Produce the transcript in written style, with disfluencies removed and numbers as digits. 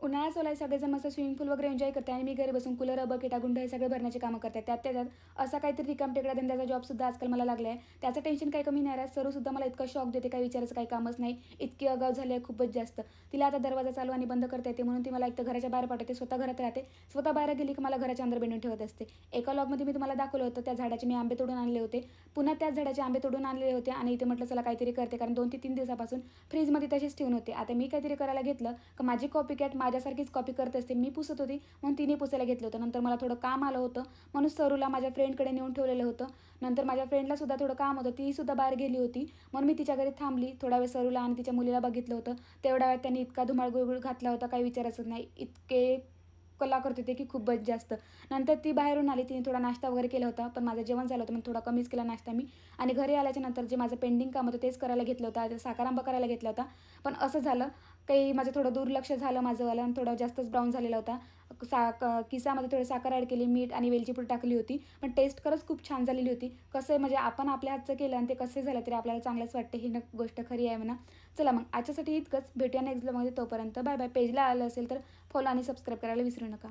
उन्हाळा चालू आहे, सगळेजण मस्त स्विमिंग पूल वगैरे एन्जॉय करते आणि मी घरी बसून कूलर, बकेटा, गुंड हे सगळे भरण्याचे कामं करते. त्यात असा काहीतरी रिकामटेकडा धंद्याचा जॉबसुद्धा आजकाल मला लागला आहे. त्याचं टेन्शन काही कमी नाही राहत. सरूसुद्धा मला इतकं शॉक देते, काही विचारायचं काही कामच नाही. इतकी आगाऊ झाली आहे खूपच जास्त. तिला आता दरवाजा चालू आणि बंद करता येते म्हणून ती मला एक तर घराच्या बाहेर पाठवते, स्वतः घरात राहते. स्वतः बाहेर गेली की मला घराच्या अंदर बेंडून ठेवत असते. एका व्लॉगमध्ये मी तुम्हाला दाखवलं होतं, त्या झाडाचे मी आंबे तोडून आणले होते. पुन्हा त्याच झाडाचे आंबे तोडून आणले होते आणि इथे म्हटलं चला काहीतरी करते, कारण 2 ते 3 दिवसापासून फ्रीजमध्ये तशीच ठेवून होते. आता मी काहीतरी करायला घेतलं का माझी कॉपी कॅट माझ्यासारखीच कॉपी करत असते. मी पुसत होती म्हणून तिने पुसायला घेतलं होतं. नंतर मला थोडं काम आलं होतं म्हणून सरूला माझ्या फ्रेंडकडे नेऊन ठेवलेलं होतं. नंतर माझ्या फ्रेंडला सुद्धा थोडं काम होतं, तीसुद्धा बाहेर गेली होती म्हणून मी तिच्या घरी थांबली. थोडा वेळ सरूला आणि तिच्या मुलीला बघितलं होतं. तेवढ्या वेळात त्यांनी इतका धुमाळ गुळगुळ घातला होता, काही विचारायचं नाही. इतके कला करत होते की खूपच जास्त. नंतर ती बाहेरून आली, तिने थोडा नाश्ता वगैरे केला होता, पण माझं जेवण झालं होतं म्हणून थोडा कमीच केला नाश्ता मी. आणि घरी आल्याच्या नंतर जे माझं पेंडिंग काम होतं तेच करायला घेतलं होतं. आज साखर करायला घेतला होता, पण असं झालं काही माझं थोडं दुर्लक्ष झालं माझंवालं आणि थोडा जास्तच ब्राऊन झालेला होता. किसामध्ये थोडी साखर ॲड केली, मीठ आणि वेलची पूड टाकली होती, पण टेस्ट खरंच खूप छान झालेली होती. कसं आहे म्हणजे आपण आपल्या हातचं केलं आणि ते कसे झालं तरी आपल्याला चांगलंच वाटते, ही गोष्ट खरी आहे म्हणा. चला मग आजच्यासाठी इतकंच. भेटूया नेक्स्ट ब्लॉगमध्ये. तोपर्यंत बाय बाय. पेजला आलं असेल तर फॉलो आणि सबस्क्राईब करायला विसरू नका.